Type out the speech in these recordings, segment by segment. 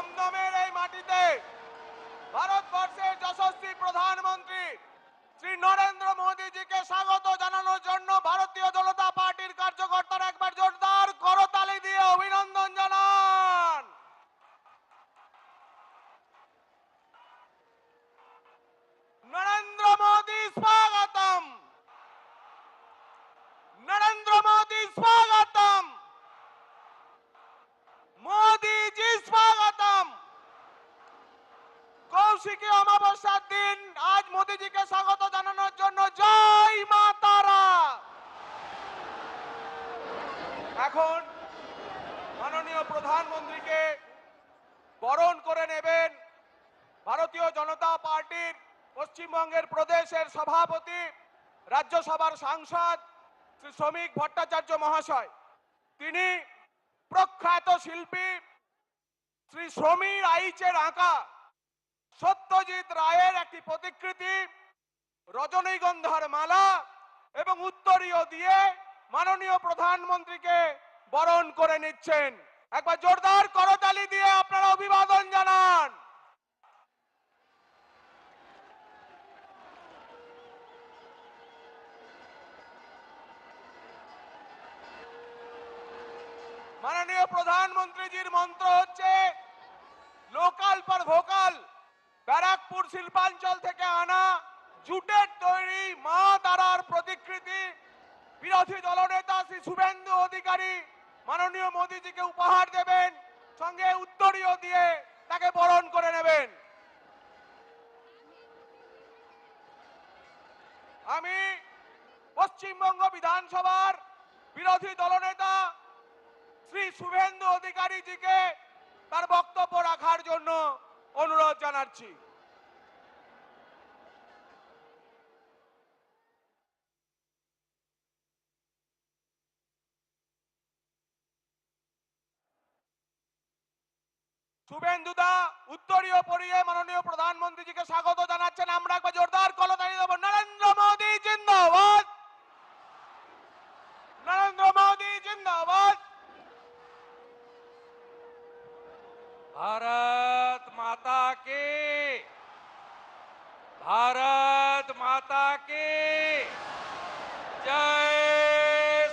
দমদমের এই মাটিতে ভারতবর্ষের যশস্বী প্রধানমন্ত্রী শ্রী নরেন্দ্র মোদীজিকে স্বাগত জানানোর জন্য ভারতীয় জনতা পার্টির কার্যকর্তারা একবার জোরদার করতালি দিয়ে অভিনন্দন জানান। নরেন্দ্র মোদী স্বাগতম, নরেন্দ্র মোদী স্বাগতম, মোদীজি স্বাগতম। কৌশিকী অমাবস্যার দিন আজ মোদীজিকে স্বাগত জানানোর জন্য জয় মা তারা। এখন মাননীয় প্রধানমন্ত্রীকে বরণ করে নেবেন ভারতীয় জনতা পার্টির পশ্চিমবঙ্গের প্রদেশের সভাপতি, রাজ্যসভার সাংসদ শ্রী শ্রমিক ভট্টাচার্য মহাশয়। তিনি প্রখ্যাত শিল্পী শ্রী সমীর আইচের আঁকা সত্যজিৎ রায়ের একটি প্রতিকৃতি, রজনীগন্ধার মালা এবং উত্তরীয় দিয়ে মাননীয় প্রধানমন্ত্রীকে বরণ করে নিচ্ছেন। একবার জোরদার করতালি দিয়ে আপনারা অভিবাদন জানান। মাননীয় প্রধানমন্ত্রীজির মন্ত্র হচ্ছে লোকাল ফর ভোকাল। ব্যারাকপুর শিল্পাঞ্চল থেকে আনা জুটের তৈরি মা তারার প্রতিকৃতি বিরোধী দলনেতা শ্রী শুভেন্দু অধিকারী মাননীয় মোদীজিকে উপহার দেবেন, সঙ্গে উত্তরীয় দিয়ে তাকে বরণ করে নেবেন। আমি পশ্চিমবঙ্গ বিধানসভার বিরোধী দলনেতা শ্রী শুভেন্দু অধিকারীজিকে তার বক্তব্য রাখার জন্য অনুরোধ জানাচ্ছি। শুভেন্দুদা উত্তরীয় পরিয়ে মাননীয় প্রধানমন্ত্রীজিকে স্বাগত জানাচ্ছেন। আমরা একবার জোরদার করতালি দেব। নরেন্দ্র মোদী জিন্দাবাদ, নরেন্দ্র মোদী জিন্দাবাদ। भारत माता की, भारत माता की जय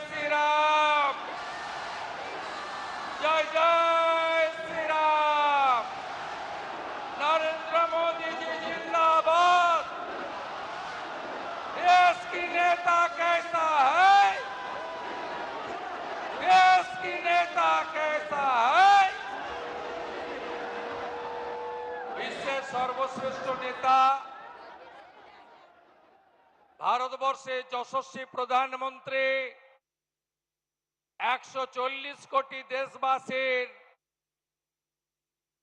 श्री राम, जय जय श्री राम। नरेंद्र मोदी जी जिंदाबाद। देश की नेता कैसा है, देश की नेता कैसा है। বিশ্বের সর্বশ্রেষ্ঠ নেতা, ভারতবর্ষের যশস্বী প্রধানমন্ত্রী, 140 কোটি দেশবাসীর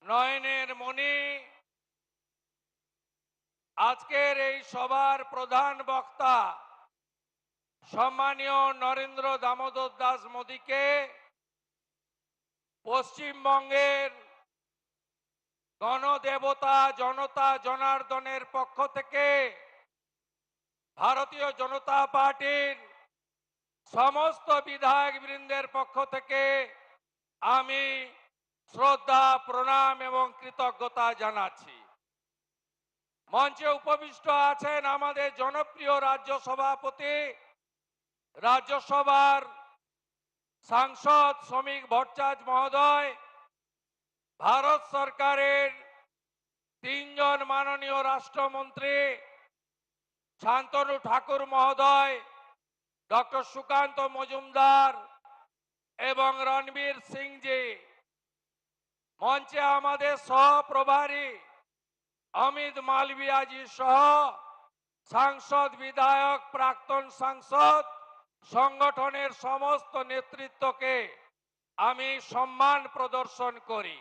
নয়নের মণি, আজকের এই সভার প্রধান বক্তা সম্মানীয় নরেন্দ্র দামোদর দাস মোদীকে পশ্চিমবঙ্গের গণদেবতা জনতা জনার্দনের পক্ষ থেকে ভারতীয় জনতা পার্টির সমস্ত বিধায়ক বৃন্দের পক্ষ থেকে আমি শ্রদ্ধা প্রণাম এবং কৃতজ্ঞতা জানাচ্ছি। মঞ্চে উপবিষ্ট আছেন আমাদের জনপ্রিয় রাজ্য সভাপতি, রাজ্যসভার সাংসদ শ্রমিক ভট্টাচার্য মহোদয়, ভারত সরকারের 3 জন মাননীয় রাষ্ট্রমন্ত্রী শান্তনু ঠাকুর মহোদয়, ডক্টর সুকান্ত মজুমদার এবং রণবীর সিং জি। মঞ্চে আমাদের সহপ্রভারী অমিত মালভিয়া জি সহ সাংসদ, বিধায়ক, প্রাক্তন সাংসদ, সংগঠনের সমস্ত নেতৃত্বকে আমি সম্মান প্রদর্শন করি।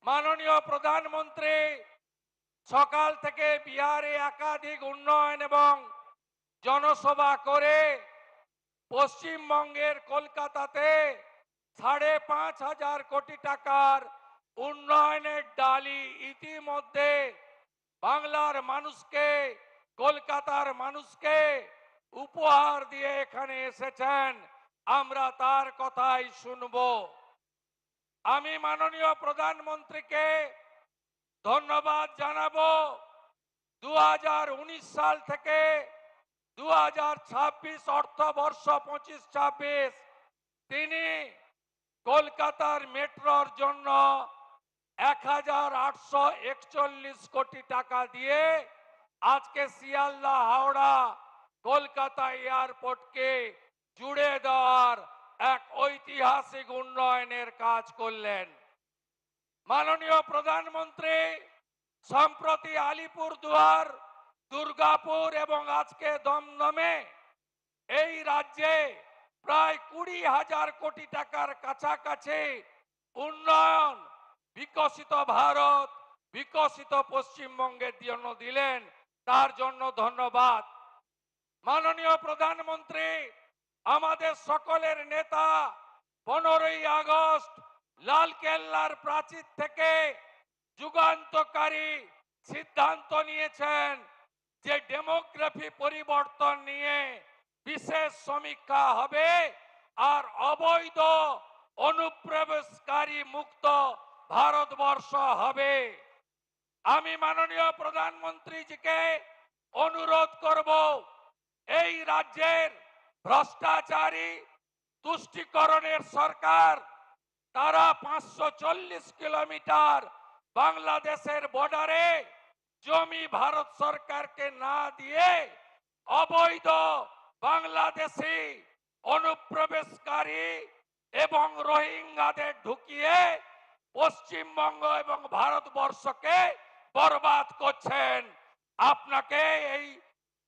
মাননীয় প্রধানমন্ত্রী সকাল থেকে বিহারে একাধিক উন্নয়ন এবং জনসভা করে পশ্চিমবঙ্গের কলকাতাতে 5,500 কোটি টাকার উন্নয়নের ডালি ইতিমধ্যে বাংলার মানুষকে, কলকাতার মানুষকে উপহার দিয়ে এখানে এসেছেন। আমরা তার কথাই শুনবো। আমি মাননীয় প্রধানমন্ত্রীকে ধন্যবাদ জানাবো। 2019 সাল থেকে 2026 অর্থবর্ষ 25-26 তিনি কলকাতার মেট্রোর জন্য 1841 কোটি টাকা দিয়ে আজকে শিয়ালদা হাওড়া কলকাতা এয়ারপোর্টকে জুড়ে দেওয়ার এক ঐতিহাসিক উন্নয়নের কাজ করলেন। মাননীয় প্রধানমন্ত্রী সম্প্রতি আলিপুরদুয়ার, দুর্গাপুর এবং আজকে দমদমে এই রাজ্যে প্রায় 20,000 কোটি টাকার কাছাকাছি উন্নয়ন, বিকশিত ভারত, বিকশিত পশ্চিমবঙ্গের জন্য দিলেন, তার জন্য ধন্যবাদ। মাননীয় প্রধানমন্ত্রী আমাদের সকলের নেতা 15ই আগস্ট লালকেল্লার প্রাচীর থেকে যুগান্তকারী সিদ্ধান্ত নিয়েছেন যে ডেমোগ্রাফি পরিবর্তন নিয়ে বিশেষ সমীক্ষা হবে আর অবৈধ অনুপ্রবেশকারী মুক্ত ভারতবর্ষ হবে। আমি মাননীয় প্রধানমন্ত্রীজিকে অনুরোধ করব, এই রাজ্যের ভ্রষ্টাচারী তুষ্টিকরণের সরকার, তারা 540 কিলোমিটার বাংলাদেশের বর্ডারে জমি ভারত সরকারকে না দিয়ে অবৈধ বাংলাদেশি অনুপ্রবেশকারী এবং রোহিঙ্গাদের ঢুকিয়ে পশ্চিমবঙ্গ এবং ভারতবর্ষকে বরবাদ করছেন। আপনাকে এই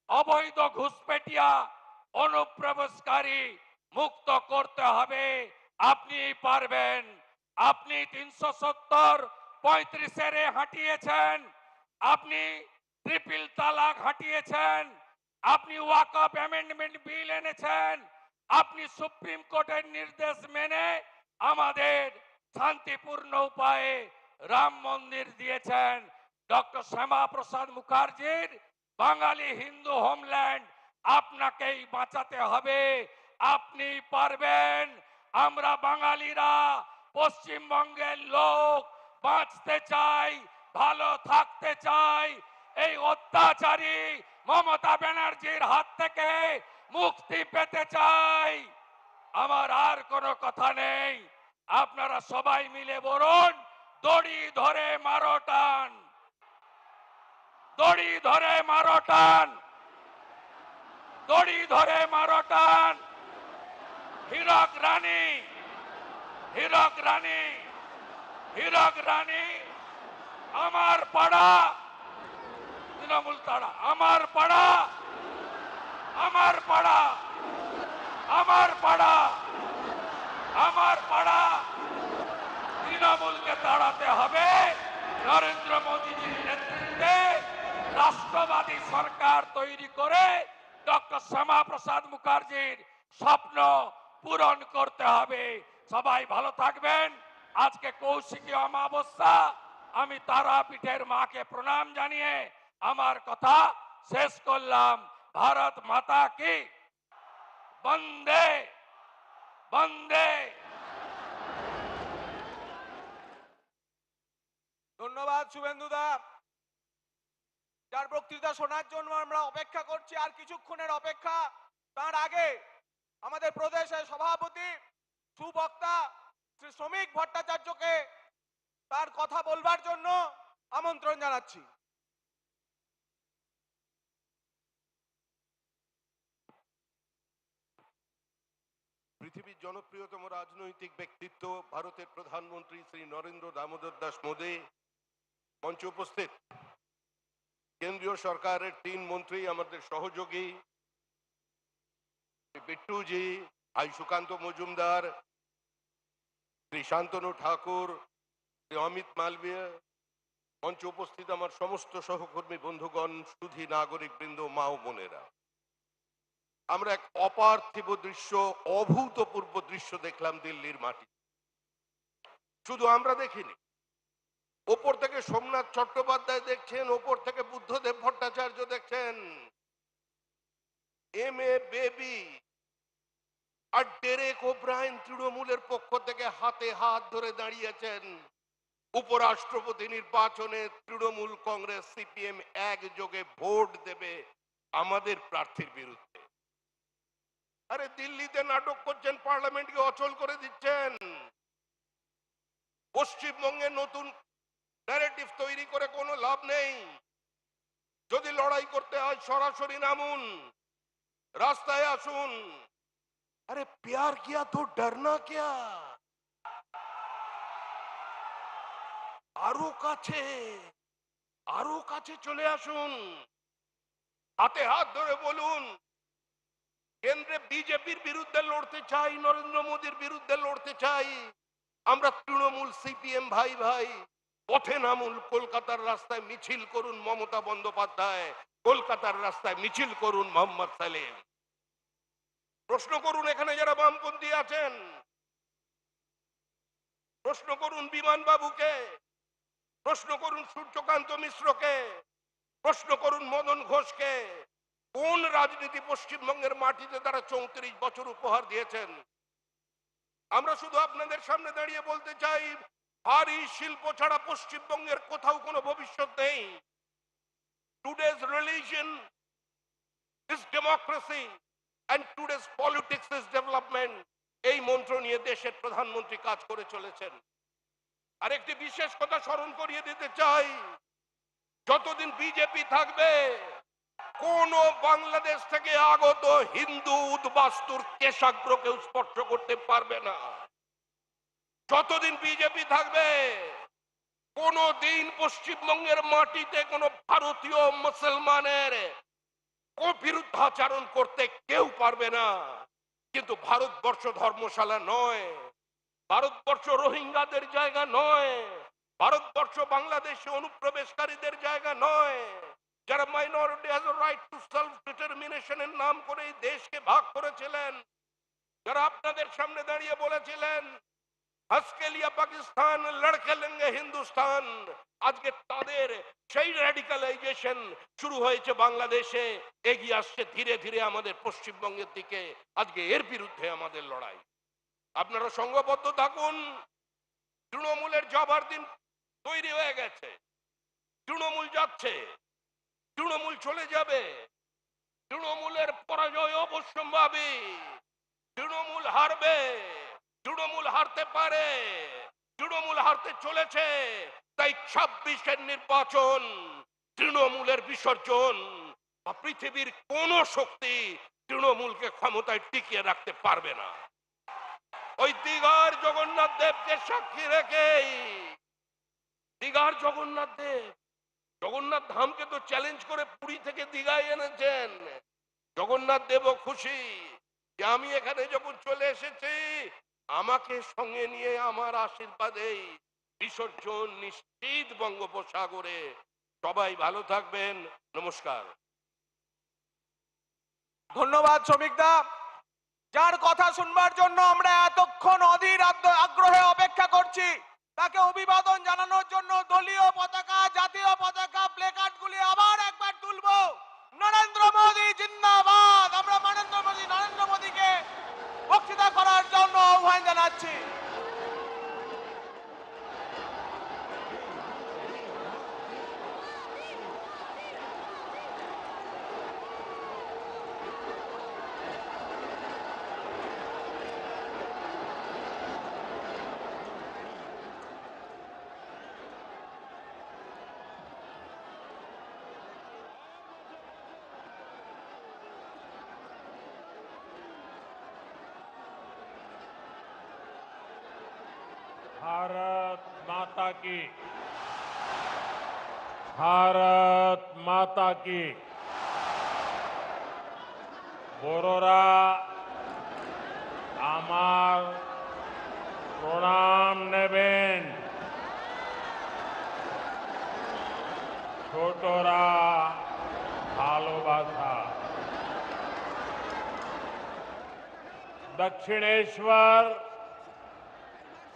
অবৈধ ঘুষপেটিয়া অনুপ্রবেশকারী মুক্ত করতে হবে। আপনি পারবেন। আপনি 370 35 হাঁটিয়েছেন, আপনি ট্রিপল তালাক হাঁটিয়েছেন, আপনি ওয়াকফ অ্যামেন্ডমেন্ট বিল এনেছেন, আপনি সুপ্রিম কোর্টের নির্দেশ মেনে আমাদের শান্তিপূর্ণ উপায়ে রাম মন্দির দিয়েছেন। ডক্টর শ্যামা প্রসাদ মুখার্জির বাঙালি হিন্দু হোমল্যান্ড আপনাকেই বাঁচাতে হবে। আপনি পারবেন। আমরা বাঙালিরা পশ্চিমবঙ্গের লোক বাঁচতে চাই, ভালো থাকতে চাই। এই অত্যাচারী মমতা ব্যানার্জির হাত থেকে মুক্তি পেতে চাই। আমার আর কোনো কথা নেই। আপনারা সবাই মিলে বলুন, দড়ি ধরে মারো টান, দড়ি ধরে মারো টান, দড়ি ধরে মারো টান। হীরক রানী, হীরক রানী, হীরক রানী আমার পাড়া, তৃণমূল তাড়া আমার পাড়া, আমার পাড়া, আমার পাড়া, আমার পাড়া। তৃণমূলকে তাড়াতে হবে। নরেন্দ্র মোদীজির নেতৃত্বে রাষ্ট্রবাদী সরকার তৈরি করে ডক্টর শ্যামা প্রসাদ মুখার্জির স্বপ্ন পূরণ করতে হবে। সবাই ভালো থাকবেন। আজকে কৌশিকী অমাবস্যা। আমি তারাপীঠের মাকে প্রণাম জানিয়ে আমার কথা শেষ করলাম। ভারত মাতা কি বন্দে বন্দে। ধন্যবাদ শুভেন্দুদা। যার বক্তৃতা শোনার জন্য আমরা অপেক্ষা করছি, আর কিছুক্ষণের অপেক্ষা। তার আগে আমাদের প্রদেশের সভাপতি সুবক্তা শ্রী শ্রমিক ভট্টাচার্যকে তার কথা বলবার জন্য আমন্ত্রণ জানাচ্ছি। পৃথিবীর জনপ্রিয়তম রাজনৈতিক ব্যক্তিত্ব ভারতের প্রধানমন্ত্রী শ্রী নরেন্দ্র দামোদর দাস মোদী মঞ্চে উপস্থিত, কেন্দ্রীয় সরকারের 3 মন্ত্রী, আমাদের সহযোগী বিট্টুজি, ভাই সুকান্ত মজুমদার, শ্রী শান্তনু ঠাকুর, শ্রী অমিত মালবিয়া, মঞ্চে উপস্থিত আমার সমস্ত সহকর্মী বন্ধুগণ, সুধী নাগরিক বৃন্দ, মা ও বোনেরা। আমরা এক অপার্থিব দৃশ্য, অভূতপূর্ব দৃশ্য দেখলাম দিল্লির মাটি। শুধু আমরা দেখিনি, ওপর থেকে সোমনাথ চট্টোপাধ্যায় দেখছেন, ওপর থেকে বুদ্ধদেব ভট্টাচার্য দেখছেন। M A baby R Derek O'Brien তৃণমূলের পক্ষ থেকে হাতে হাত ধরে দাঁড়িয়েছেন উপরাষ্ট্রপতি নির্বাচনে তৃণমূল কংগ্রেস সিপিএম একযোগে ভোট দেবে আমাদের প্রার্থীর বিরুদ্ধে। আরে দিল্লিতে নাটক করছেন, পার্লামেন্টকে অচল করে দিচ্ছেন। পশ্চিমবঙ্গে নতুন ন্যারেটিভ তৈরি করে কোনো লাভ নেই। যদি লড়াই করতে হয় সরাসরি নামুন, রাস্তায় আসুন। अरे प्यार किया तो डरना क्या? আরো কাছে চলে আসুন, হাতে হাত ধরে বলুন কেন্দ্রে বিজেপির বিরুদ্ধে লড়তে চাই, নরেন্দ্র মোদীর বিরুদ্ধে লড়তে চাই। আমরা তৃণমূল সিপিএম ভাই ভাই পথে নামুন, কলকাতার রাস্তায় মিছিল করুন মমতা বন্দ্যোপাধ্যায়, কলকাতার রাস্তায় মিছিল করুন মোহাম্মদ সালেম। প্রশ্ন করুন এখানে যারা বামপন্থী আছেন, প্রশ্ন করুন বিমান বাবুকে, প্রশ্ন করুন সূর্যকান্ত মিশ্রকে, প্রশ্ন করুন মদন ঘোষকে। কোন রাজনীতি পশ্চিমবঙ্গের মাটিতে তারা 34 বছর উপহার দিয়েছেন? আমরা শুধু আপনাদের সামনে দাঁড়িয়ে বলতে চাই, ভারী শিল্প ছাড়া পশ্চিমবঙ্গের কোথাও কোনো ভবিষ্যৎ নেই। Today's religion is democracy and today's politics is development। এই মন্ত্র নিয়ে দেশের প্রধানমন্ত্রী কাজ করে চলেছেন। আর একটি বিশেষ কথা স্মরণ করিয়ে দিতে চাই, যতদিন বিজেপি থাকবে কোন বাংলাদেশ থেকে আগত হিন্দু উদ্বাস্তুর কেশাগ্রকে স্পর্শ করতে পারবে না। যতদিন বিজেপি থাকবে কোন দিন পশ্চিমবঙ্গের মাটিতে কোন ভারতীয় মুসলমানের বিরুদ্ধাচরণ করতে কেউ পারবে না। কিন্তু ভারতবর্ষ ধর্মশালা নয়, ভারতবর্ষ রোহিঙ্গাদের জায়গা নয়, ভারতবর্ষ বাংলাদেশে অনুপ্রবেশকারীদের জায়গা নয়। যারা minority has a right to self ডিটারমিনেশনের নাম করে এই দেশকে ভাগ করেছিলেন, যারা আপনাদের সামনে দাঁড়িয়ে বলেছিলেন আজকে লিয়া পাকিস্তান লড়কে লেঙ্গে হিন্দুস্তান, আজকে তাদের সেই র্যাডিকালাইজেশন শুরু হয়েছে বাংলাদেশে, এগিয়ে আসছে ধীরে ধীরে আমাদের পশ্চিমবঙ্গের দিকে। আজকে এর বিরুদ্ধে আমাদের লড়াই। আপনারা সংঘবদ্ধ থাকুন। তৃণমূলের জবার দিন তৈরি হয়ে গেছে। তৃণমূল যাচ্ছে, তৃণমূল চলে যাবে, তৃণমূলের পরাজয় অবশ্যম্ভাবী। তৃণমূল হারবে, তৃণমূল হারতে পারে, তৃণমূল হারতে চলেছে। তাই 26-এর নির্বাচন তৃণমূলের বিসর্জন। পৃথিবীর কোন শক্তি তৃণমূলকে ক্ষমতায় টিকিয়ে রাখতে পারবে না। ওই দীঘার জগন্নাথ দেবকে সাক্ষী রেখে, দীঘার জগন্নাথ দেব জগন্নাথ ধামকে তো চ্যালেঞ্জ করে পুরী থেকে দীঘায় এনেছেন। জগন্নাথ দেবও খুশি যে আমি এখানে যখন চলে এসেছি আমাকে সঙ্গে নিয়ে আমার আশীর্বাদেই বিসর্জন নিশ্চিত বঙ্গোপসাগরে। সবাই ভালো থাকবেন, নমস্কার। ধন্যবাদ শ্রমিকদা। যার কথা শুনবার জন্য আমরা এতক্ষণ অধীর আগ্রহে অপেক্ষা করছি, তাকে অভিবাদন জানানোর জন্য দলীয় পতাকা, জাতীয় পতাকা, প্লেকার্ড গুলি আবার একবার তুলবো। নরেন্দ্র মোদী জিন্দাবাদ। আমরা নরেন্দ্র মোদীকে বক্তৃতা করার জন্য আহ্বান জানাচ্ছি। भारत माता की, भारत माता की। বড়রা আমার প্রণাম নেবেন, ছোটরা ভালোবাসা। दक्षिणेश्वर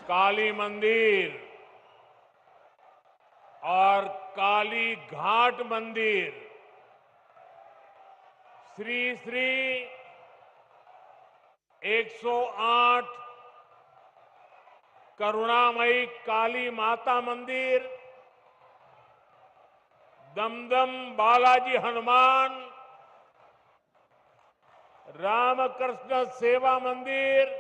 काली मंदिर और काली घाट मंदिर श्री श्री 108 करुणामयी काली माता मंदिर, दमदम बालाजी हनुमान, रामकृष्ण सेवा मंदिर,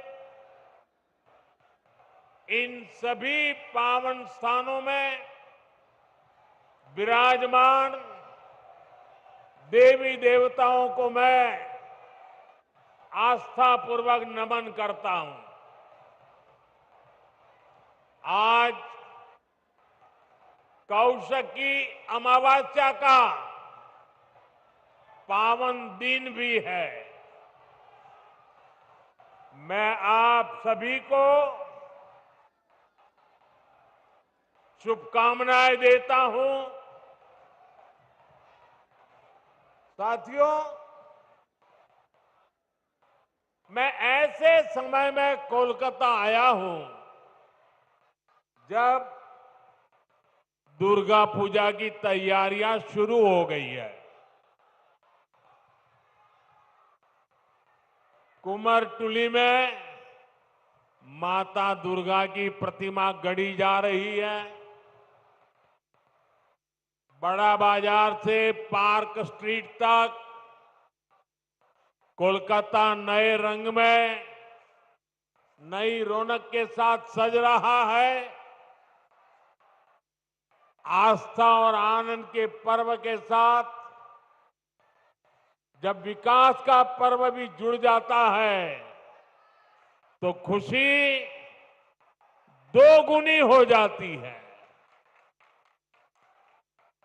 इन सभी पावन स्थानों में विराजमान देवी देवताओं को मैं आस्था पूर्वक नमन करता हूं। आज कौशकी अमावस्या का पावन दिन भी है। मैं आप सभी को शुभकामनाएं देता हूं। साथियों, मैं ऐसे समय में कोलकाता आया हूं जब दुर्गा पूजा की तैयारियां शुरू हो गई है। कुमारटुली में माता दुर्गा की प्रतिमा गढ़ी जा रही है। बड़ा बाजार से पार्क स्ट्रीट तक कोलकाता नए रंग में, नई रौनक के साथ सज रहा है। आस्था और आनंद के पर्व के साथ जब विकास का पर्व भी जुड़ जाता है तो खुशी दोगुनी हो जाती है।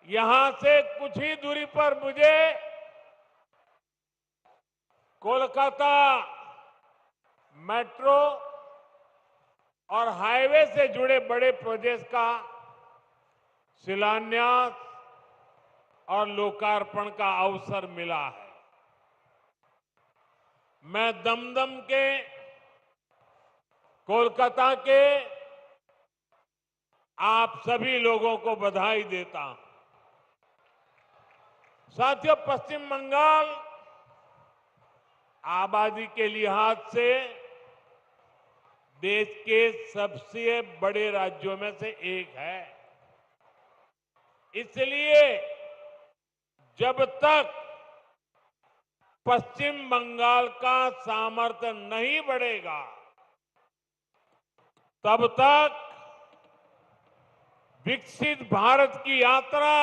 यहां से कुछ ही दूरी पर मुझे कोलकाता मेट्रो और हाईवे से जुड़े बड़े प्रोजेक्ट का शिलान्यास और लोकार्पण का अवसर मिला है। मैं दमदम के, कोलकाता के आप सभी लोगों को बधाई देता हूं। साथियों, पश्चिम बंगाल आबादी के लिहाज से देश के सबसे बड़े राज्यों में से एक है। इसलिए जब तक पश्चिम बंगाल का सामर्थ्य नहीं बढ़ेगा तब तक विकसित भारत की यात्रा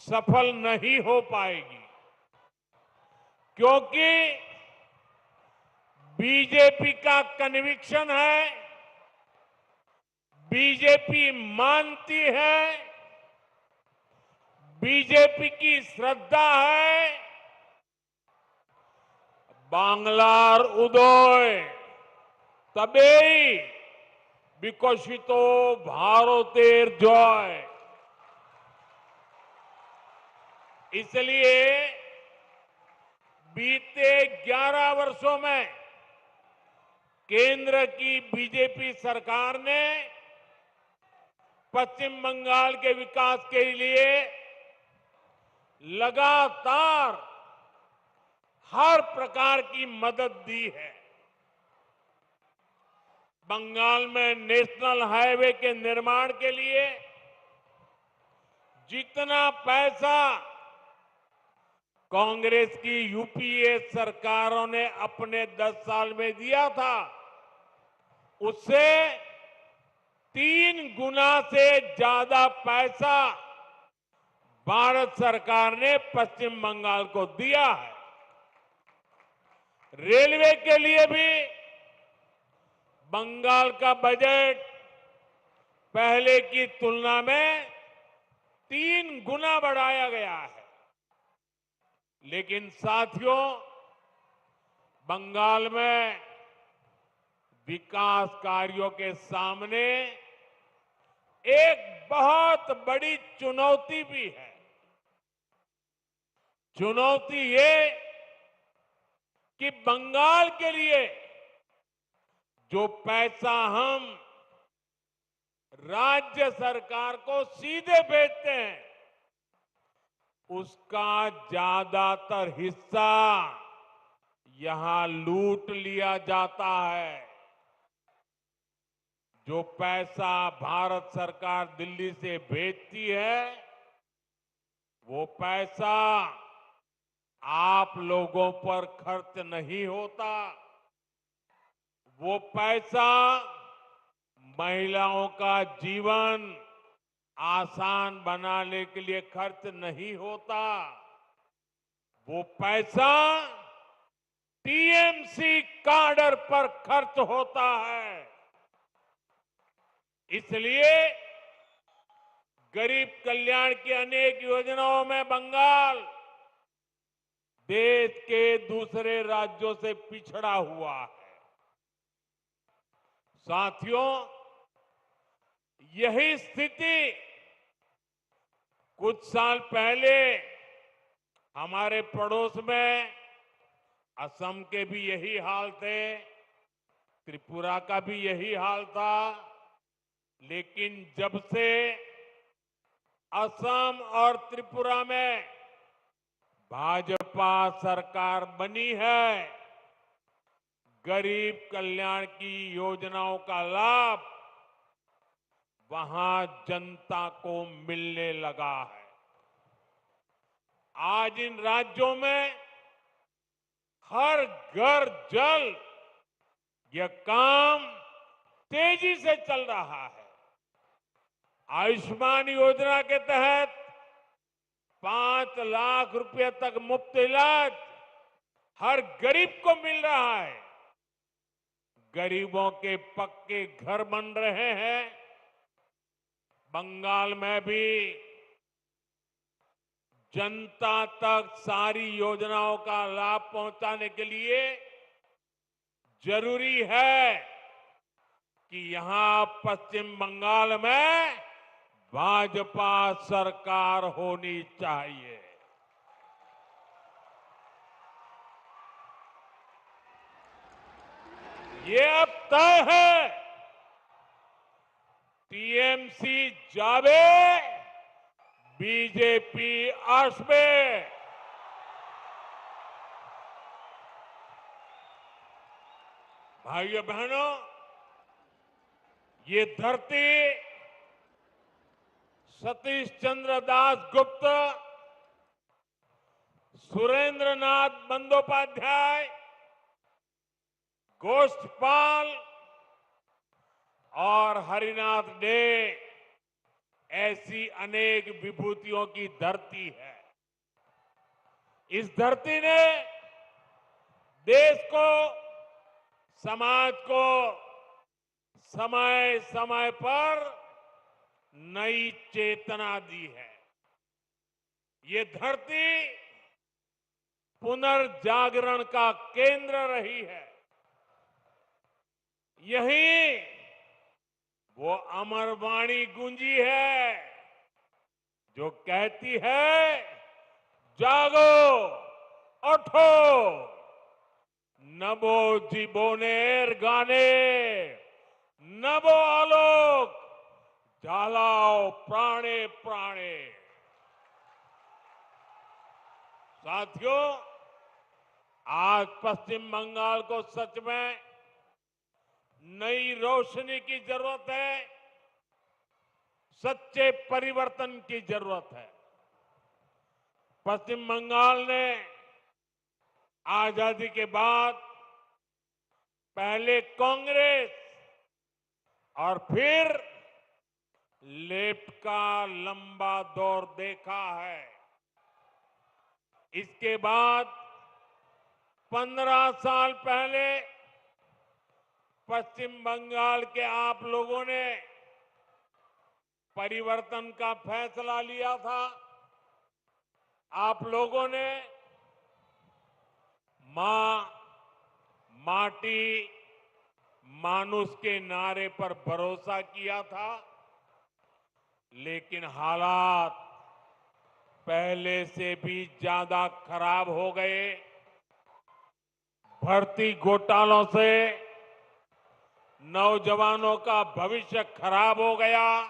सफल नहीं हो पाएगी, क्योंकि बीजेपी का कन्विक्शन है, बीजेपी मानती है, बीजेपी की श्रद्धा है, बांग्लार उदय तबेई विकसितो भारतेर जय। इसलिए बीते 11 वर्षों में केंद्र की बीजेपी सरकार ने पश्चिम बंगाल के विकास के लिए लगातार हर प्रकार की मदद दी है। बंगाल में नेशनल हाईवे के निर्माण के लिए जितना पैसा कांग्रेस की यूपीए सरकारों ने अपने 10 साल में दिया था, उससे 3 गुना से ज्यादा पैसा भारत सरकार ने पश्चिम बंगाल को दिया है। रेलवे के लिए भी बंगाल का बजट पहले की तुलना में 3 गुना बढ़ाया गया है। लेकिन साथियों, बंगाल में विकास कार्यों के सामने एक बहुत बड़ी चुनौती भी है। चुनौती ये कि बंगाल के लिए जो पैसा हम राज्य सरकार को सीधे भेजते हैं, उसका ज्यादातर हिस्सा यहां लूट लिया जाता है। जो पैसा भारत सरकार दिल्ली से भेजती है, वो पैसा आप लोगों पर खर्च नहीं होता। वो पैसा महिलाओं का जीवन आसान बनाने के लिए खर्च नहीं होता। वो पैसा टीएमसी काडर पर खर्च होता है। इसलिए गरीब कल्याण की अनेक योजनाओं में बंगाल देश के दूसरे राज्यों से पिछड़ा हुआ है। साथियों, यही स्थिति कुछ साल पहले हमारे पड़ोस में असम के भी यही हाल थे, त्रिपुरा का भी यही हाल था। लेकिन जब से असम और त्रिपुरा में भाजपा सरकार बनी है, गरीब कल्याण की योजनाओं का लाभ वहां जनता को मिलने लगा है। आज इन राज्यों में हर घर जल यह काम तेजी से चल रहा है। आयुष्मान योजना के तहत 5 लाख रुपए तक मुफ्त इलाज हर गरीब को मिल रहा है। गरीबों के पक्के घर बन रहे हैं। बंगाल में भी जनता तक सारी योजनाओं का लाभ पहुंचाने के लिए जरूरी है कि यहां पश्चिम बंगाल में भाजपा सरकार होनी चाहिए। ये अब तय है। टीएमसी जावे, बीजेपी आसबे। भाइयों बहनों, ये धरती सतीश चंद्र दास गुप्त, सुरेंद्र नाथ बंदोपाध्याय, गोष्ठपाल और हरिनाथ डे ऐसी अनेक विभूतियों की धरती है। इस धरती ने देश को, समाज को समय समय पर नई चेतना दी है। ये धरती पुनर्जागरण का केंद्र रही है। यही वो अमर वाणी गूंजी है जो कहती है, जागो, उठो, नभो जीवोनेर गाने, नभो आलोक, झालाओ प्राणे प्राणे। साथियों, आज पश्चिम बंगाल को सच में नई रोशनी की जरूरत है, सच्चे परिवर्तन की जरूरत है। पश्चिम बंगाल ने आजादी के बाद पहले कांग्रेस और फिर लेफ्ट का लंबा दौर देखा है। इसके बाद 15 साल पहले पश्चिम बंगाल के आप लोगों ने परिवर्तन का फैसला लिया था। आप लोगों ने मां, माटी, मानुष के नारे पर भरोसा किया था। लेकिन हालात पहले से भी ज्यादा खराब हो गए। भर्ती घोटालों से नौजवानों का भविष्य खराब हो गया।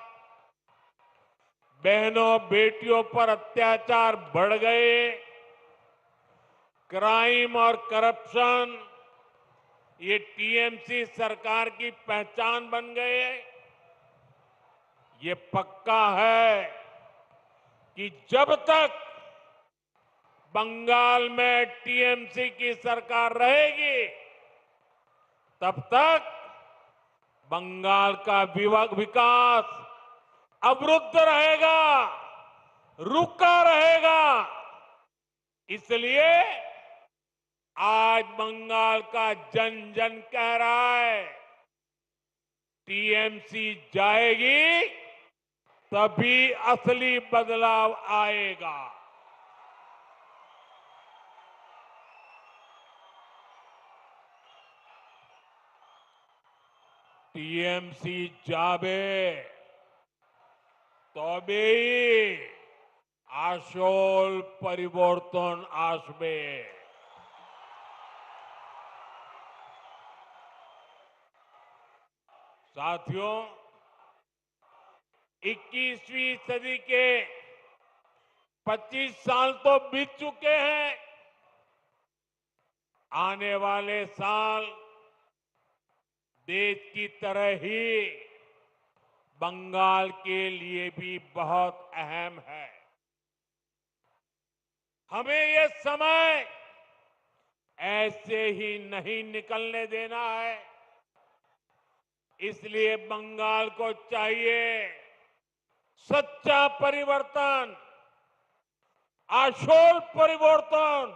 बहनों बेटियों पर अत्याचार बढ़ गए। क्राइम और करप्शन ये टीएमसी सरकार की पहचान बन गए। ये पक्का है कि जब तक बंगाल में टीएमसी की सरकार रहेगी तब तक बंगाल का विकास अवरुद्ध रहेगा, रुका रहेगा। इसलिए आज बंगाल का जन जन कह रहा है टीएमसी जाएगी तभी असली बदलाव आएगा। टीएमसी जाबे तबेई আসল পরিবর্তন আসবে। साथियों, 21वीं सदी के 25 साल तो बीत चुके हैं। आने वाले साल देश की तरह ही बंगाल के लिए भी बहुत अहम है। हमें ये समय ऐसे ही नहीं निकलने देना है। इसलिए बंगाल को चाहिए सच्चा परिवर्तन, आशोल परिवर्तन,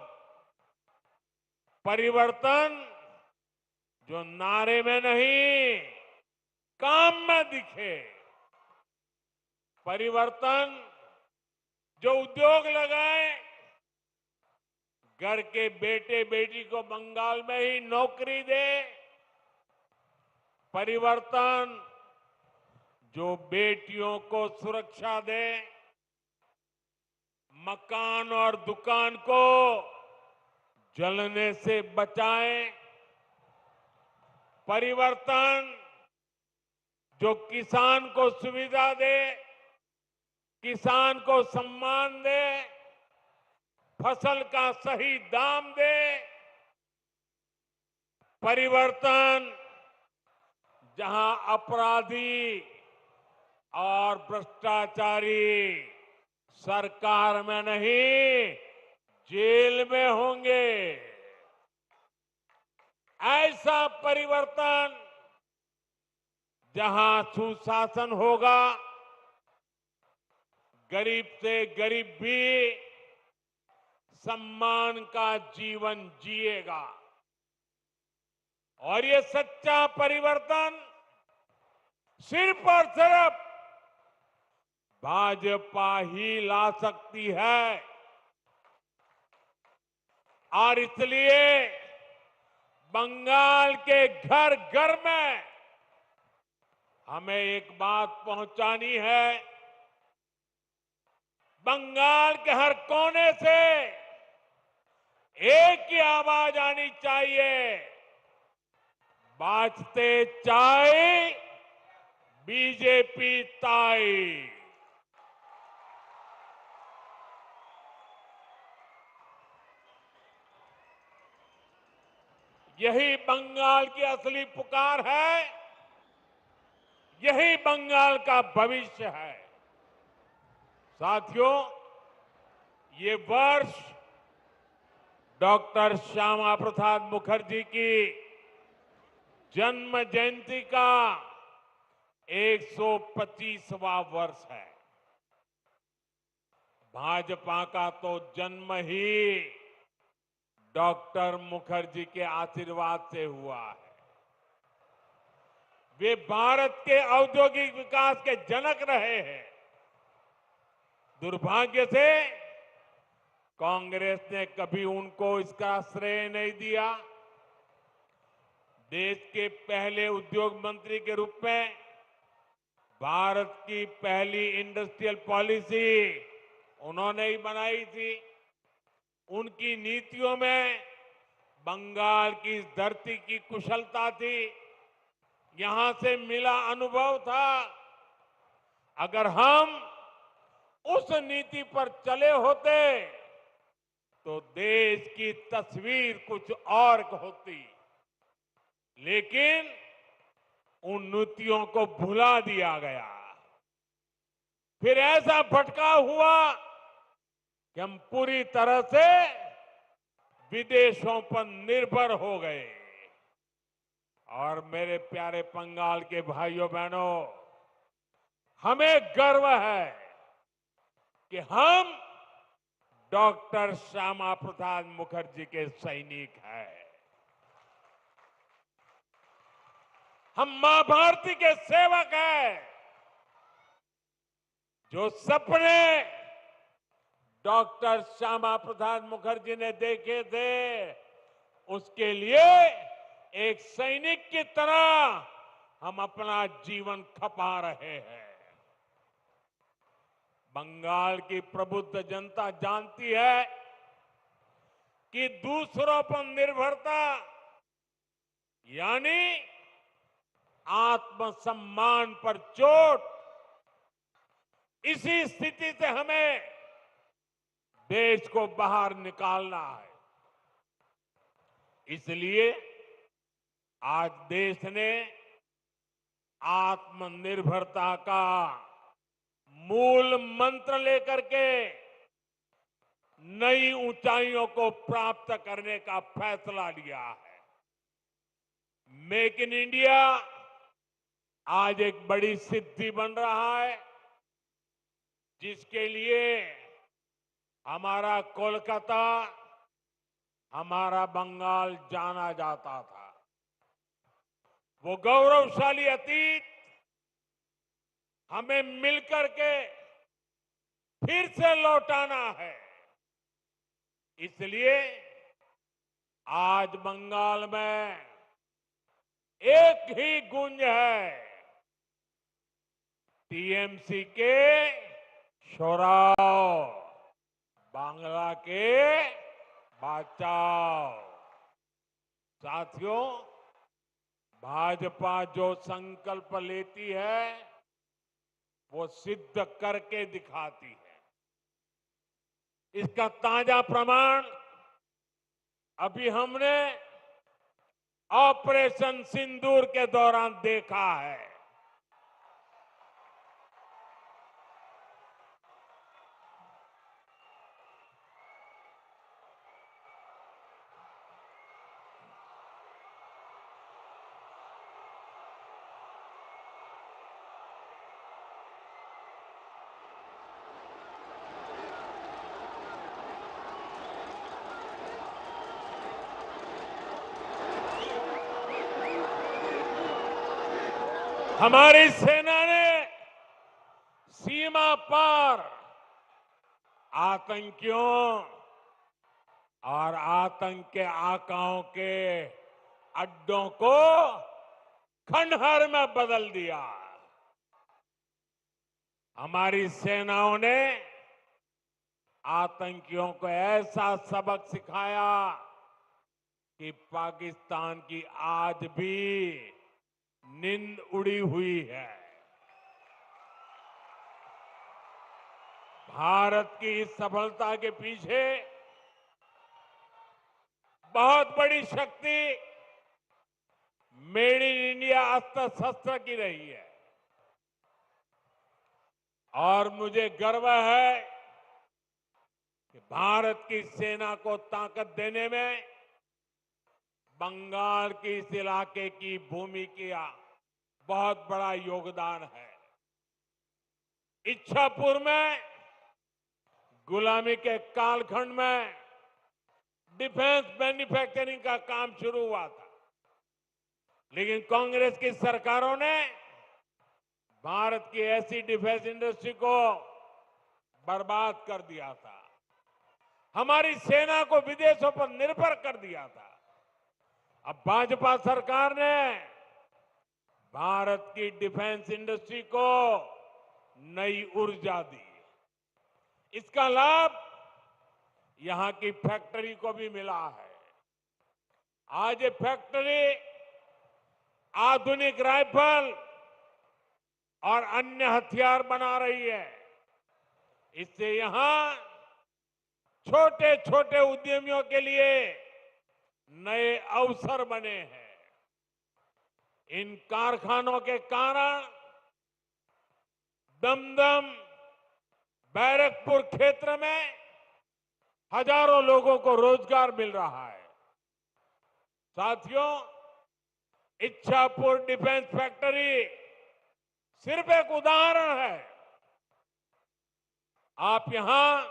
परिवर्तन जो नारे में नहीं काम में दिखे, परिवर्तन जो उद्योग लगाए, घर के बेटे बेटी को बंगाल में ही नौकरी दे, परिवर्तन जो बेटियों को सुरक्षा दे, मकान और दुकान को जलने से बचाए, परिवर्तन जो किसान को सुविधा दे, किसान को सम्मान दे, फसल का सही दाम दे, परिवर्तन जहां अपराधी और भ्रष्टाचारी सरकार में नहीं जेल में होंगे, ऐसा परिवर्तन जहां सुशासन होगा, गरीब से गरीब भी सम्मान का जीवन जिएगा। और ये सच्चा परिवर्तन सिर्फ और सिर्फ भाजपा ही ला सकती है। और इसलिए बंगाल के घर घर में हमें एक बात पहुंचानी है। बंगाल के हर कोने से एक ही आवाज आनी चाहिए, बाजते चाय बीजेपी ताई। यही बंगाल की असली पुकार है, यही बंगाल का भविष्य है। साथियों, ये वर्ष डॉक्टर श्यामा प्रसाद मुखर्जी की जन्म जयंती का 125वां वर्ष है। भाजपा का तो जन्म ही डॉक्टर मुखर्जी के आशीर्वाद से हुआ है। वे भारत के औद्योगिक विकास के जनक रहे हैं। दुर्भाग्य से कांग्रेस ने कभी उनको इसका श्रेय नहीं दिया। देश के पहले उद्योग मंत्री के रूप में भारत की पहली इंडस्ट्रियल पॉलिसी उन्होंने ही बनाई थी। उनकी नीतियों में बंगाल की इस धरती की कुशलता थी, यहां से मिला अनुभव था। अगर हम उस नीति पर चले होते तो देश की तस्वीर कुछ और होती, लेकिन उन नीतियों को भुला दिया गया। फिर ऐसा भटकाव हुआ कि हम पूरी तरह से विदेशों पर निर्भर हो गए। और मेरे प्यारे बंगाल के भाइयों बहनों, हमें गर्व है कि हम डॉक्टर श्यामा प्रसाद मुखर्जी के सैनिक हैं। हम मां भारती के सेवक हैं। जो सपने डॉक्टर श्यामा प्रसाद मुखर्जी ने देखे थे, उसके लिए एक सैनिक की तरह हम अपना जीवन खपा रहे हैं। बंगाल की प्रबुद्ध जनता जानती है कि दूसरों पर निर्भरता यानी आत्मसम्मान पर चोट, इसी स्थिति से हमें देश को बाहर निकालना है। इसलिए आज देश ने आत्मनिर्भरता का मूल मंत्र लेकर के नई ऊंचाइयों को प्राप्त करने का फैसला लिया है। मेक इन इंडिया आज एक बड़ी सिद्धि बन रहा है, जिसके लिए हमारा कोलकाता, हमारा बंगाल जाना जाता था। वो गौरवशाली अतीत हमें मिलकर के फिर से लौटाना है। इसलिए आज बंगाल में एक ही गूंज है, टीएमसी के शोराव, बांग्ला के बचाओ। साथियों, भाजपा जो संकल्प लेती है वो सिद्ध करके दिखाती है। इसका ताजा प्रमाण अभी हमने ऑपरेशन सिंदूर के दौरान देखा है। हमारी सेना ने सीमा पार आतंकियों और आतंक के आकाओं के अड्डों को खंडहर में बदल दिया। हमारी सेनाओं ने आतंकियों को ऐसा सबक सिखाया कि पाकिस्तान की आज भी नींद उड़ी हुई है। भारत की इस सफलता के पीछे बहुत बड़ी शक्ति मेड इन इंडिया अस्त्र शस्त्र की रही है। और मुझे गर्व है कि भारत की सेना को ताकत देने में बंगाल के इस इलाके की भूमि का बहुत बड़ा योगदान है। इच्छापुर में गुलामी के कालखंड में डिफेंस मैन्युफैक्चरिंग का काम शुरू हुआ था, लेकिन कांग्रेस की सरकारों ने भारत की ऐसी डिफेंस इंडस्ट्री को बर्बाद कर दिया था, हमारी सेना को विदेशों पर निर्भर कर दिया था। अब भाजपा सरकार ने भारत की डिफेंस इंडस्ट्री को नई ऊर्जा दी। इसका लाभ यहां की फैक्ट्री को भी मिला है। आज ये फैक्ट्री आधुनिक राइफल और अन्य हथियार बना रही है। इससे यहां छोटे छोटे उद्यमियों के लिए नए अवसर बने हैं। इन कारखानों के कारण दमदम, बैरकपुर क्षेत्र में हजारों लोगों को रोजगार मिल रहा है। साथियों, इच्छापुर डिफेंस फैक्ट्री सिर्फ एक उदाहरण है। आप यहां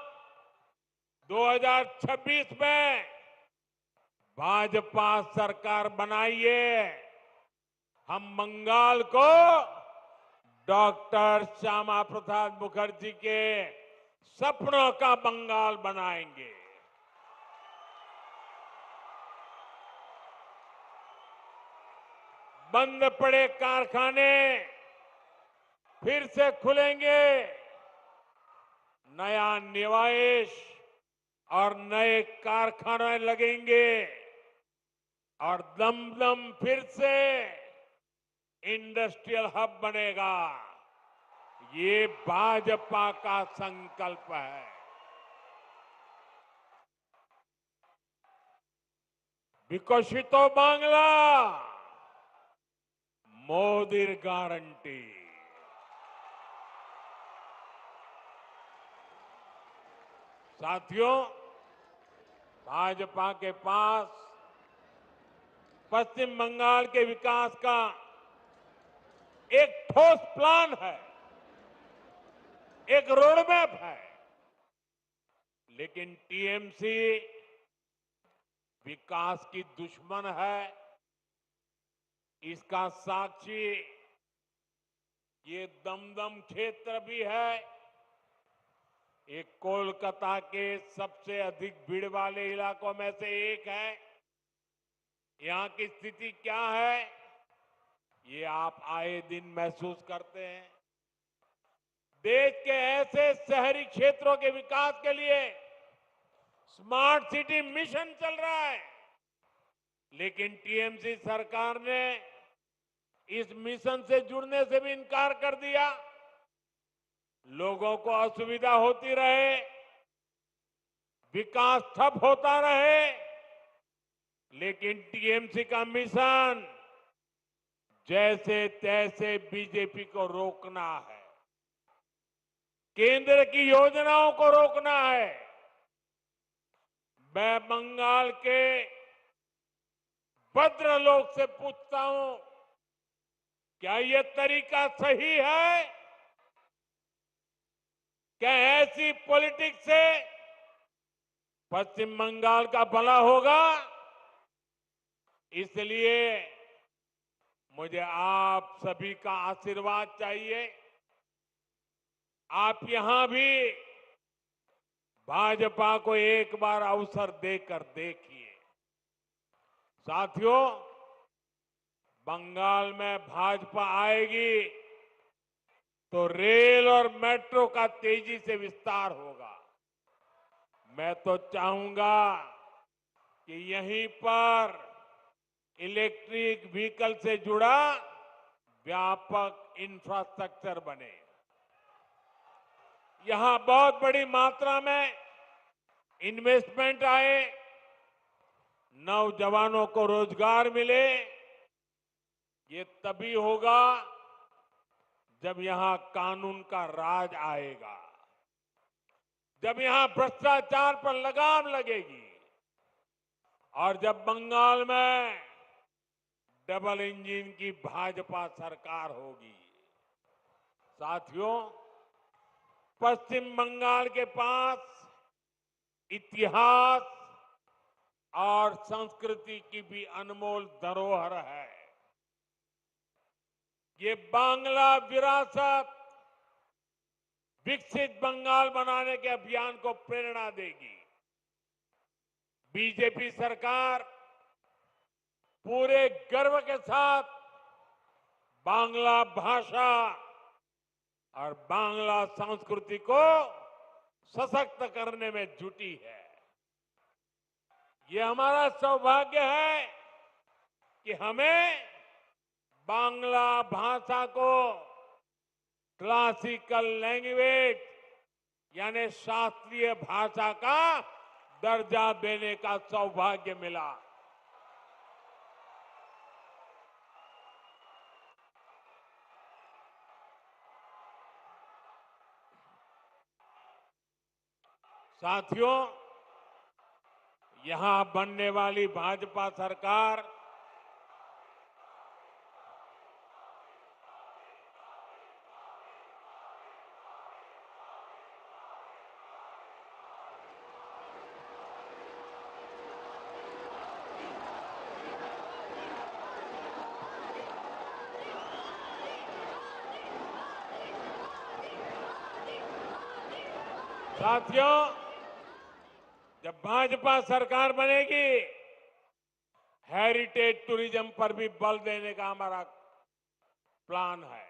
2026 में भाजपा सरकार बनाइए। हम बंगाल को डॉक्टर श्यामा प्रसाद मुखर्जी के सपनों का बंगाल बनाएंगे। बंद पड़े कारखाने फिर से खुलेंगे, नया निवेश और नए कारखाने लगेंगे और दमदम फिर से इंडस्ट्रियल हब बनेगा। ये भाजपा का संकल्प है। विकसितो बांग्ला, मोदीर गारंटी। साथियों, भाजपा के पास पश्चिम बंगाल के विकास का एक ठोस प्लान है, एक रोडमैप है। लेकिन टीएमसी विकास की दुश्मन है। इसका साक्षी ये दमदम क्षेत्र भी है। ये कोलकाता के सबसे अधिक भीड़ वाले इलाकों में से एक है। यहां की स्थिति क्या है, ये आप आए दिन महसूस करते हैं। देश के ऐसे शहरी क्षेत्रों के विकास के लिए स्मार्ट सिटी मिशन चल रहा है, लेकिन टीएमसी सरकार ने इस मिशन से जुड़ने से भी इनकार कर दिया। लोगों को असुविधा होती रहे, विकास ठप होता रहे, लेकिन टीएमसी का मिशन जैसे तैसे बीजेपी को रोकना है, केंद्र की योजनाओं को रोकना है। मैं बंगाल के भद्रलोक से पूछता हूं, क्या यह तरीका सही है? क्या ऐसी पॉलिटिक्स से पश्चिम बंगाल का भला होगा? इसलिए मुझे आप सभी का आशीर्वाद चाहिए। आप यहां भी भाजपा को एक बार अवसर देकर देखिए। साथियों, बंगाल में भाजपा आएगी तो रेल और मेट्रो का तेजी से विस्तार होगा। मैं तो चाहूंगा कि यहीं पर इलेक्ट्रिक व्हीकल से जुड़ा व्यापक इंफ्रास्ट्रक्चर बने। यहां बहुत बड़ी मात्रा में इन्वेस्टमेंट आए, नौजवानों को रोजगार मिले। ये तभी होगा जब यहां कानून का राज आएगा, जब यहां भ्रष्टाचार पर लगाम लगेगी और जब बंगाल में डबल इंजन की भाजपा सरकार होगी। साथियों, पश्चिम बंगाल के पास इतिहास और संस्कृति की भी अनमोल धरोहर है। ये बांग्ला विरासत विकसित बंगाल बनाने के अभियान को प्रेरणा देगी। बीजेपी सरकार पूरे गर्व के साथ बांग्ला भाषा और बांग्ला संस्कृति को सशक्त करने में जुटी है। ये हमारा सौभाग्य है कि हमें बांग्ला भाषा को क्लासिकल लैंग्वेज यानी शास्त्रीय भाषा का दर्जा देने का सौभाग्य मिला। साथियों, यहां बनने वाली भाजपा सरकार साथियों, जब भाजपा सरकार बनेगी, हेरिटेज टूरिज्म पर भी बल देने का हमारा प्लान है।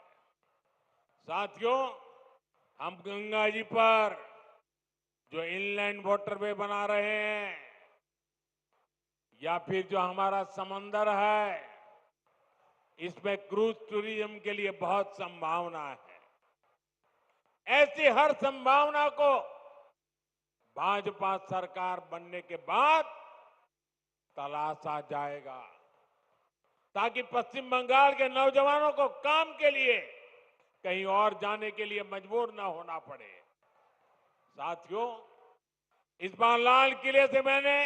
साथियों, हम गंगा जी पर जो इनलैंड वाटरवे बना रहे हैं या फिर जो हमारा समंदर है, इसमें क्रूज टूरिज्म के लिए बहुत संभावना है। ऐसी हर संभावना को भाजपा सरकार बनने के बाद तलाशा जाएगा, ताकि पश्चिम बंगाल के नौजवानों को काम के लिए कहीं और जाने के लिए मजबूर न होना पड़े। साथियों, इस बार लाल किले से मैंने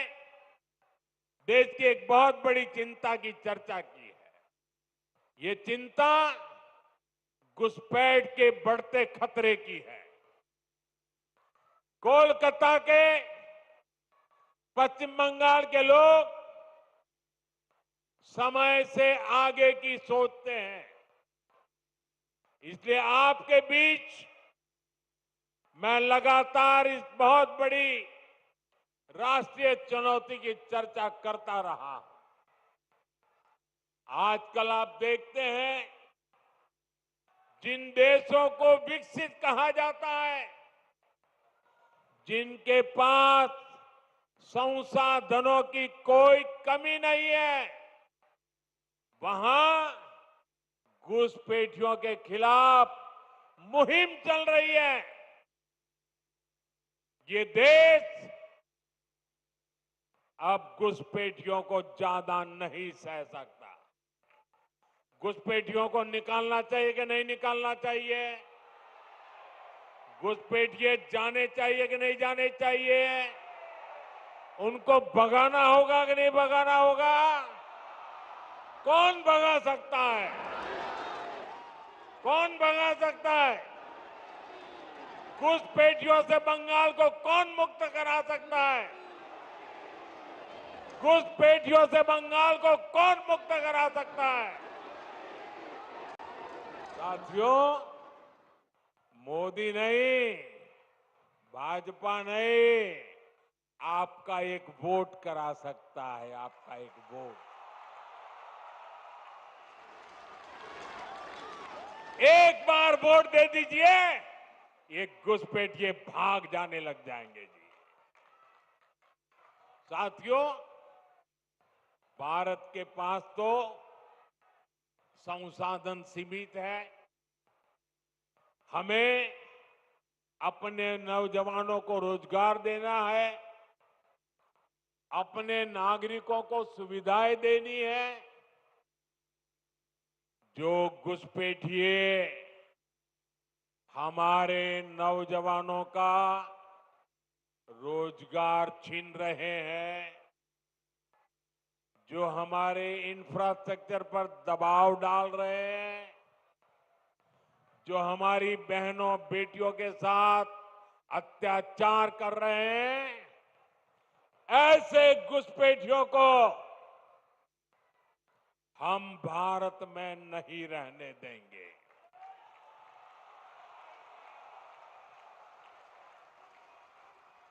देश की एक बहुत बड़ी चिंता की चर्चा की है। ये चिंता घुसपैठ के बढ़ते खतरे की है। कोलकाता के, पश्चिम बंगाल के लोग समय से आगे की सोचते हैं। इसलिए आपके बीच मैं लगातार इस बहुत बड़ी राष्ट्रीय चुनौती की चर्चा करता रहा हूं। आजकल आप देखते हैं, जिन देशों को विकसित कहा जाता है, जिनके पास संसाधनों की कोई कमी नहीं है, वहां घुसपैठियों के खिलाफ मुहिम चल रही है। ये देश अब घुसपैठियों को ज्यादा नहीं सह सकता। घुसपैठियों को निकालना चाहिए कि नहीं निकालना चाहिए? घुसपैठिए जाने चाहिए कि नहीं जाने चाहिए? उनको भगाना होगा कि नहीं भगाना होगा? कौन भगा सकता है? कौन भगा सकता है? घुसपैठियों से बंगाल को कौन मुक्त करा सकता है? घुसपैठियों से बंगाल को कौन मुक्त करा सकता है? साथियों, मोदी नहीं, भाजपा नहीं, आपका एक वोट करा सकता है। आपका एक वोट, एक बार वोट दे दीजिए, ये घुसपैठिए भाग जाने लग जाएंगे जी। साथियों, भारत के पास तो संसाधन सीमित है। हमें अपने नौजवानों को रोजगार देना है, अपने नागरिकों को सुविधाएं देनी है। जो घुसपैठिए हमारे नौजवानों का रोजगार छीन रहे हैं, जो हमारे इंफ्रास्ट्रक्चर पर दबाव डाल रहे हैं, जो हमारी बहनों बेटियों के साथ अत्याचार कर रहे हैं, ऐसे घुसपैठियों को हम भारत में नहीं रहने देंगे।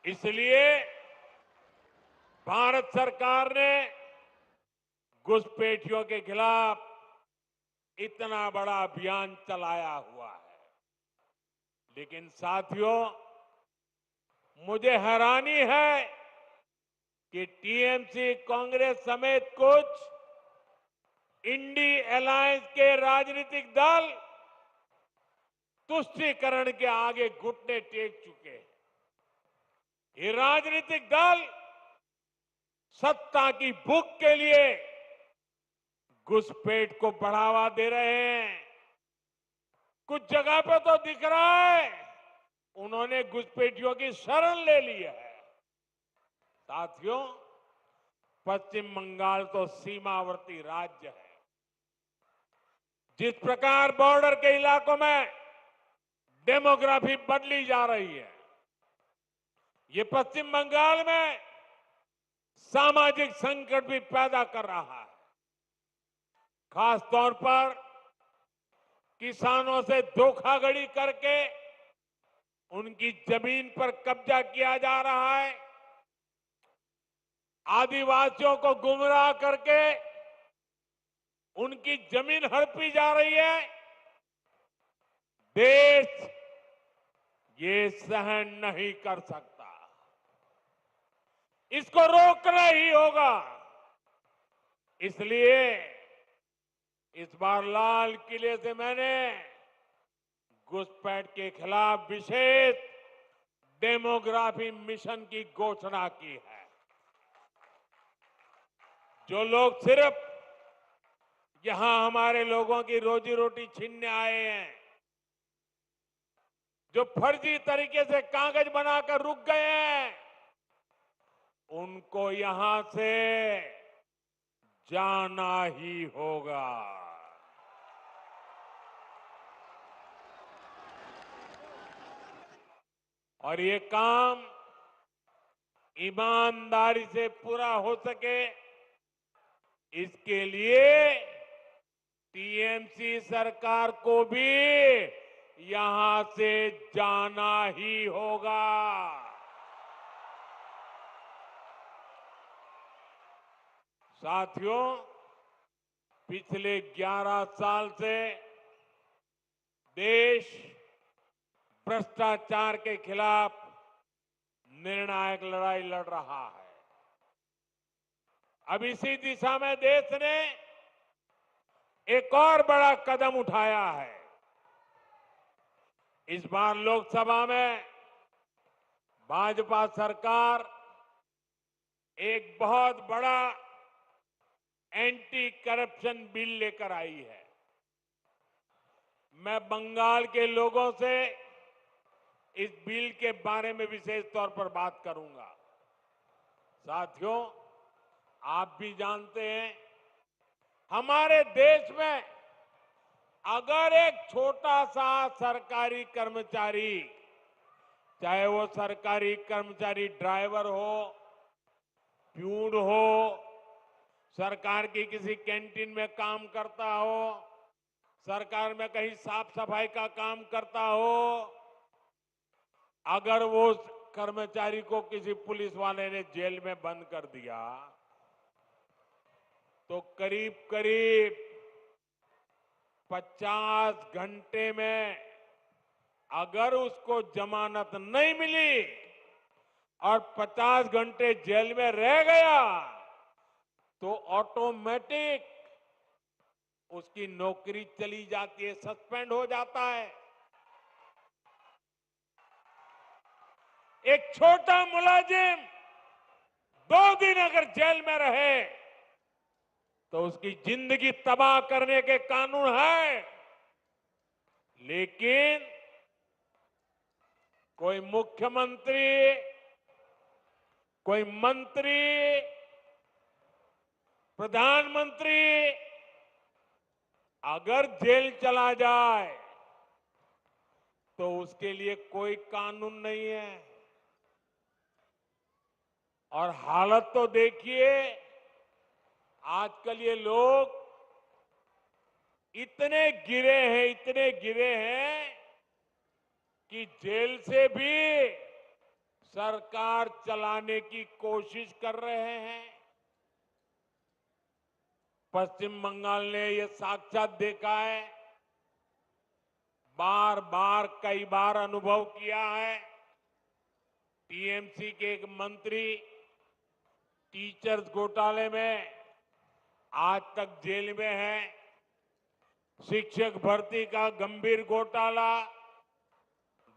इसलिए भारत सरकार ने घुसपैठियों के खिलाफ इतना बड़ा अभियान चलाया हुआ है। लेकिन साथियों, मुझे हैरानी है कि टीएमसी, कांग्रेस समेत कुछ इंडी अलायंस के राजनीतिक दल तुष्टीकरण के आगे घुटने टेक चुके हैं। ये राजनीतिक दल सत्ता की भूख के लिए घुसपैठ को बढ़ावा दे रहे हैं। कुछ जगह पे तो दिख रहा है उन्होंने घुसपैठियों की शरण ले ली है। साथियों, पश्चिम बंगाल तो सीमावर्ती राज्य है। जिस प्रकार बॉर्डर के इलाकों में डेमोग्राफी बदली जा रही है, ये पश्चिम बंगाल में सामाजिक संकट भी पैदा कर रहा है। खास तौर पर किसानों से धोखाधड़ी करके उनकी जमीन पर कब्जा किया जा रहा है। आदिवासियों को गुमराह करके उनकी जमीन हड़पी जा रही है। देश ये सहन नहीं कर सकता। इसको रोकना ही होगा। इसलिए इस बार लाल किले से मैंने घुसपैठ के खिलाफ विशेष डेमोग्राफी मिशन की घोषणा की है। जो लोग सिर्फ यहां हमारे लोगों की रोजी रोटी छीनने आए हैं, जो फर्जी तरीके से कागज बनाकर रुक गए हैं, उनको यहां से जाना ही होगा। और ये काम ईमानदारी से पूरा हो सके, इसके लिए टीएमसी सरकार को भी यहां से जाना ही होगा। साथियों, पिछले 11 साल से देश भ्रष्टाचार के खिलाफ निर्णायक लड़ाई लड़ रहा है। अब इसी दिशा में देश ने एक और बड़ा कदम उठाया है। इस बार लोकसभा में भाजपा सरकार एक बहुत बड़ा एंटी करप्शन बिल लेकर आई है। मैं बंगाल के लोगों से इस बिल के बारे में विशेष तौर पर बात करूंगा। साथियों, आप भी जानते हैं, हमारे देश में अगर एक छोटा सा सरकारी कर्मचारी, चाहे वो सरकारी कर्मचारी ड्राइवर हो, प्यून हो, सरकार की किसी कैंटीन में काम करता हो, सरकार में कहीं साफ सफाई का काम करता हो, अगर वो कर्मचारी को किसी पुलिस वाले ने जेल में बंद कर दिया तो करीब करीब 50 घंटे में अगर उसको जमानत नहीं मिली और 50 घंटे जेल में रह गया तो ऑटोमेटिक उसकी नौकरी चली जाती है, सस्पेंड हो जाता है। एक छोटा मुलाजिम 2 दिन अगर जेल में रहे तो उसकी जिंदगी तबाह करने के कानून है, लेकिन कोई मुख्यमंत्री, कोई मंत्री, प्रधानमंत्री अगर जेल चला जाए तो उसके लिए कोई कानून नहीं है। और हालत तो देखिए, आजकल ये लोग इतने गिरे हैं कि जेल से भी सरकार चलाने की कोशिश कर रहे हैं। पश्चिम बंगाल ने ये साक्षात देखा है, बार बार कई बार अनुभव किया है। टीएमसी के एक मंत्री टीचर्स घोटाले में आज तक जेल में है। शिक्षक भर्ती का गंभीर घोटाला,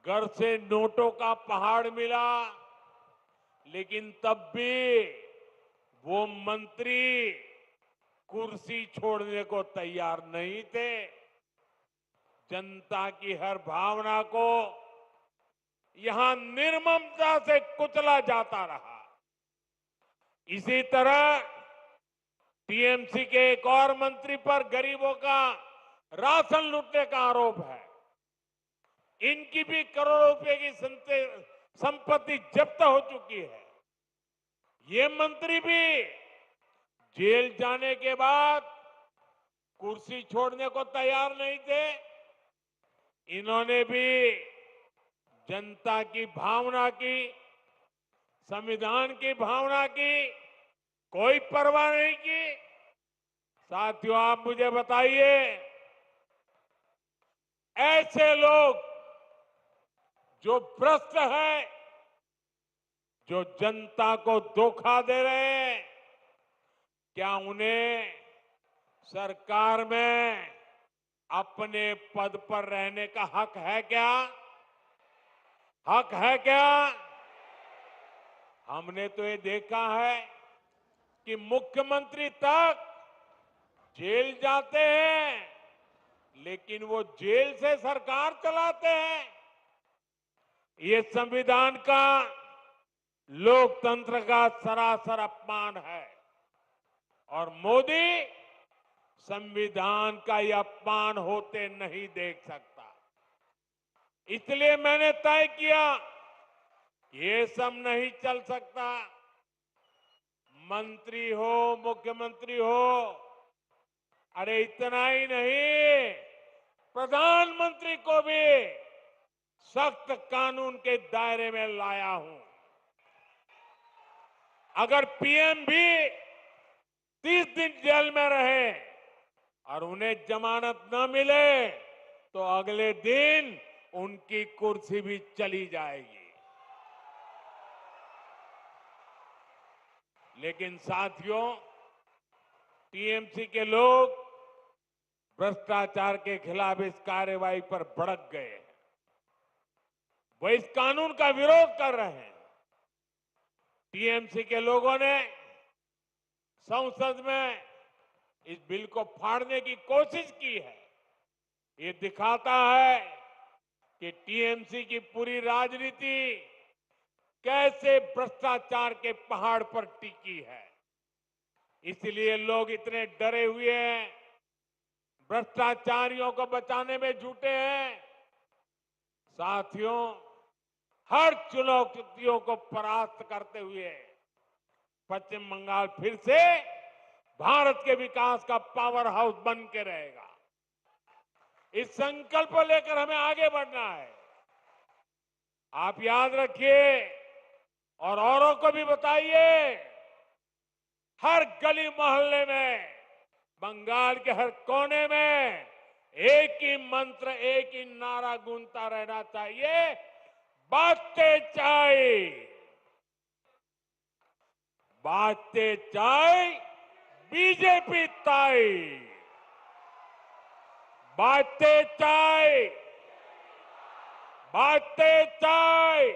घर से नोटों का पहाड़ मिला, लेकिन तब भी वो मंत्री कुर्सी छोड़ने को तैयार नहीं थे। जनता की हर भावना को यहां निर्ममता से कुचला जाता रहा। इसी तरह टीएमसी के एक और मंत्री पर गरीबों का राशन लूटने का आरोप है। इनकी भी करोड़ों रुपए की संपत्ति जब्त हो चुकी है। ये मंत्री भी जेल जाने के बाद कुर्सी छोड़ने को तैयार नहीं थे। इन्होंने भी जनता की भावना की, संविधान की भावना की कोई परवाह नहीं की। साथियों, आप मुझे बताइए, ऐसे लोग जो भ्रष्ट हैं, जो जनता को धोखा दे रहे हैं, क्या उन्हें सरकार में अपने पद पर रहने का हक है क्या? हक है क्या? हमने तो ये देखा है कि मुख्यमंत्री तक जेल जाते हैं, लेकिन वो जेल से सरकार चलाते हैं। ये संविधान का, लोकतंत्र का सरासर अपमान है। और मोदी संविधान का यह अपमान होते नहीं देख सकता। इसलिए मैंने तय किया, ये सब नहीं चल सकता। मंत्री हो, मुख्यमंत्री हो, अरे इतना ही नहीं, प्रधानमंत्री को भी सख्त कानून के दायरे में लाया हूं। अगर पीएम भी 30 दिन जेल में रहे और उन्हें जमानत न मिले तो अगले दिन उनकी कुर्सी भी चली जाएगी। लेकिन साथियों, टीएमसी के लोग भ्रष्टाचार के खिलाफ इस कार्रवाई पर भड़क गए हैं। वो इस कानून का विरोध कर रहे हैं। टीएमसी के लोगों ने संसद में इस बिल को फाड़ने की कोशिश की है। ये दिखाता है कि टीएमसी की पूरी राजनीति कैसे भ्रष्टाचार के पहाड़ पर टिकी है। इसलिए लोग इतने डरे हुए हैं, भ्रष्टाचारियों को बचाने में जुटे हैं। साथियों, हर चुनौतियों को परास्त करते हुए पश्चिम बंगाल फिर से भारत के विकास का पावर हाउस बन के रहेगा। इस संकल्प को लेकर हमें आगे बढ़ना है। आप याद रखिए और औरों को भी बताइए, हर गली मोहल्ले में, बंगाल के हर कोने में एक ही मंत्र, एक ही नारा गूंजता रहना चाहिए, बातें चाय, बातें चाय, बीजेपी ताई, बातें चाय, बातें चाय,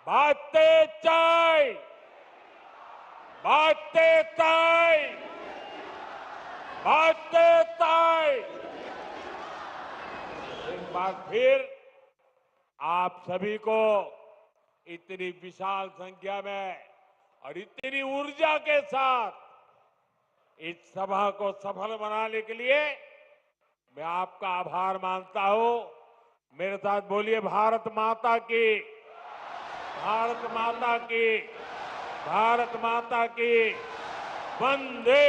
बातें चाय, बातें चाय, बातें चाय। एक बार फिर आप सभी को इतनी विशाल संख्या में और इतनी ऊर्जा के साथ इस सभा को सफल बनाने के लिए मैं आपका आभार मानता हूं। मेरे साथ बोलिए, भारत माता की, भारत माता की, भारत माता की, वंदे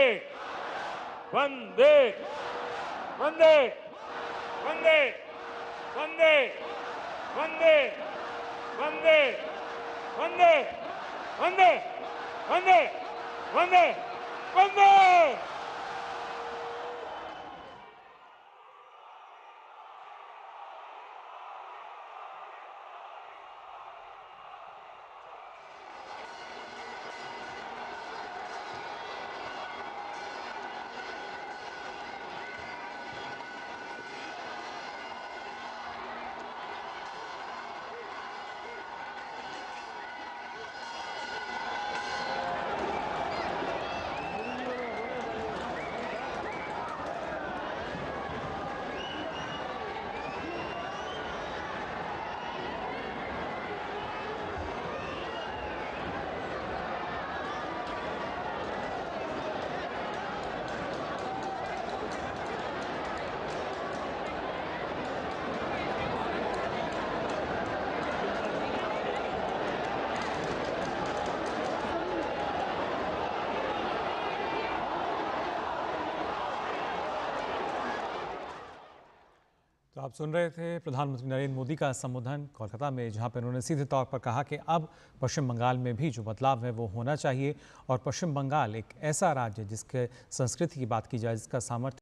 वंदे वंदे वंदे वंदे वंदे वंदे वंदे वंदे वंदे वंदे वंदे। तो आप सुन रहे थे प्रधानमंत्री नरेंद्र मोदी का संबोधन कोलकाता में, जहां पर उन्होंने सीधे तौर पर कहा कि अब पश्चिम बंगाल में भी जो बदलाव है वो होना चाहिए और पश्चिम बंगाल एक ऐसा राज्य जिसके संस्कृति की बात की जाए, जिसका सामर्थ्य